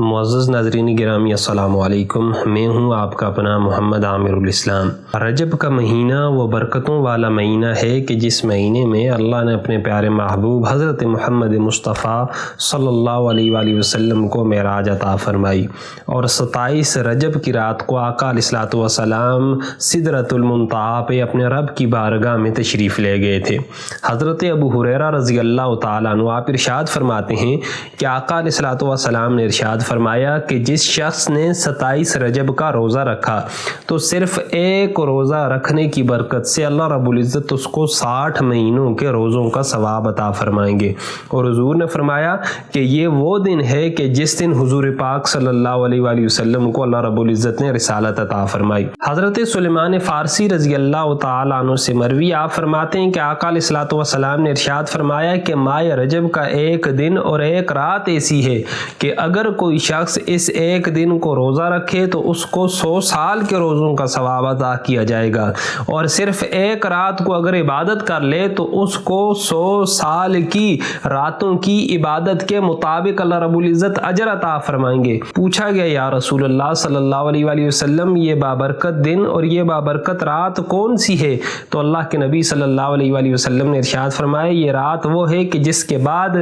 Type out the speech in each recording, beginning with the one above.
معزز ناظرین گرامی السلام علیکم، میں ہوں آپ کا اپنا محمد عامر الاسلام۔ رجب کا مہینہ وہ برکتوں والا مہینہ ہے کہ جس مہینے میں اللہ نے اپنے پیارے محبوب حضرت محمد مصطفیٰ صلی اللہ علیہ وآلہ وسلم کو معراج عطا فرمائی، اور 27 رجب کی رات کو آقا علیہ الصلوۃ والسلام سدرۃ المنتہا پہ اپنے رب کی بارگاہ میں تشریف لے گئے تھے۔ حضرت ابو ہریرہ رضی اللہ تعالیٰ عنہ آپ ارشاد فرماتے ہیں کہ آقا علیہ الصلوۃ والسلام نے ارشاد فرمایا کہ جس شخص نے 27 رجب کا روزہ رکھا تو صرف ایک روزہ رکھنے کی برکت سے اللہ رب العزت اس کو 60 مہینوں کے روزوں کا ثواب عطا فرمائیں گے۔ اور حضور نے فرمایا کہ یہ وہ دن ہے کہ جس دن حضور پاک صلی اللہ علیہ وآلہ وسلم کو اللہ رب العزت نے رسالت عطا فرمائی۔ حضرت سلیمان فارسی رضی اللہ تعالیٰ عنہ سے مروی آپ فرماتے ہیں کہ آقا علیہ الصلوۃ والسلام نے ارشاد فرمایا کہ ماہ رجب کا ایک دن اور ایک رات ایسی ہے کہ اگر کوئی شخص اس ایک دن کو روزہ رکھے تو اس کو 100 سال کے روزوں کا ثواب عطا کیا جائے گا، اور صرف ایک رات کو اگر عبادت کر لے تو اس کو 100 سال کی راتوں کی عبادت کے مطابق اللہ رب العزت اجر عطا فرمائیں گے۔ پوچھا گیا یا رسول اللہ صلی اللہ علیہ وآلہ وسلم، یہ بابرکت دن اور یہ بابرکت رات کون سی ہے؟ تو اللہ کے نبی صلی اللہ علیہ وآلہ وسلم نے ارشاد فرمایا یہ رات وہ ہے کہ جس کے بعد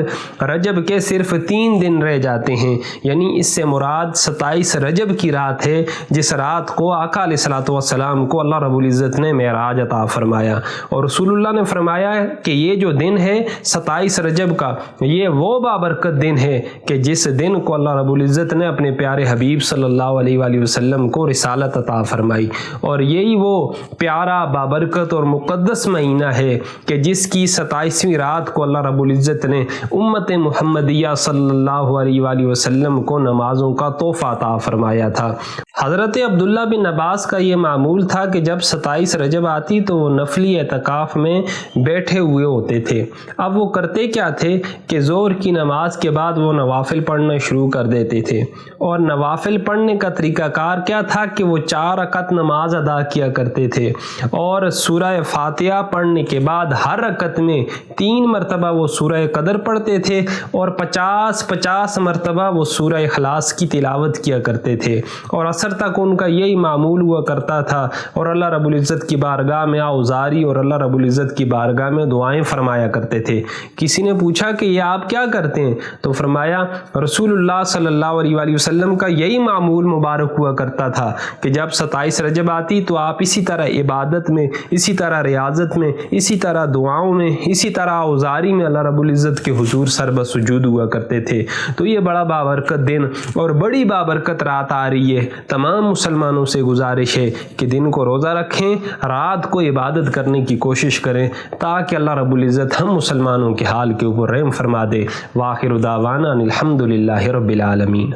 رجب کے صرف 3 دن رہ جاتے ہیں، یعنی اس سے مراد 27 رجب کی رات ہے جس رات کو آقا علیہ الصلوۃ والسلام کو اللہ رب العزت نے معراج عطا فرمایا۔ اور رسول اللہ نے فرمایا کہ یہ جو دن ہے 27 رجب کا، یہ وہ بابرکت دن ہے کہ جس دن کو اللہ رب العزت نے اپنے پیارے حبیب صلی اللہ علیہ وآلہ وسلم کو رسالت عطا فرمائی، اور یہی وہ پیارا بابرکت اور مقدس مہینہ ہے کہ جس کی 27ویں رات کو اللہ رب العزت نے امت محمدیہ صلی اللہ علیہ وآلہ وسلم کو نمازوں کا تحفہ عطا فرمایا تھا۔ حضرت عبداللہ بن عباس کا یہ معمول تھا کہ جب 27 رجب آتی تو وہ نفلی اعتکاف میں بیٹھے ہوئے ہوتے تھے۔ اب وہ کرتے کیا تھے کہ ظہر کی نماز کے بعد وہ نوافل پڑھنا شروع کر دیتے تھے، اور نوافل پڑھنے کا طریقہ کار کیا تھا کہ وہ 4 رکعت نماز ادا کیا کرتے تھے، اور سورہ فاتحہ پڑھنے کے بعد ہر رکعت میں 3 مرتبہ وہ سورہ قدر پڑھتے تھے، اور 50 مرتبہ وہ سورہ اخلاص کی تلاوت کیا کرتے تھے، اور عصر تک ان کا یہی معمول ہوا کرتا تھا، اور اللہ رب العزت کی بارگاہ میں آوزاری اور اللہ رب العزت کی بارگاہ میں دعائیں فرمایا کرتے تھے۔ کسی نے پوچھا کہ یہ آپ کیا کرتے ہیں؟ تو فرمایا رسول اللہ صلی اللہ علیہ وآلہ وسلم کا یہی معمول مبارک ہوا کرتا تھا کہ جب 27 رجب آتی تو آپ اسی طرح عبادت میں، اسی طرح ریاضت میں، اسی طرح دعاؤں میں، اسی طرح آوزاری میں اللہ رب العزت کے حضور سربہ سجود ہوا کرتے تھے۔ تو یہ بڑا بابرکت دن اور بڑی بابرکت رات آ رہی ہے۔ تمام مسلمانوں سے گزارش ہے کہ دن کو روزہ رکھیں، رات کو عبادت کرنے کی کوشش کریں تاکہ اللہ رب العزت ہم مسلمانوں کے حال کے اوپر رحم فرما دے۔ وآخر دعوانا الحمد للہ رب العالمین۔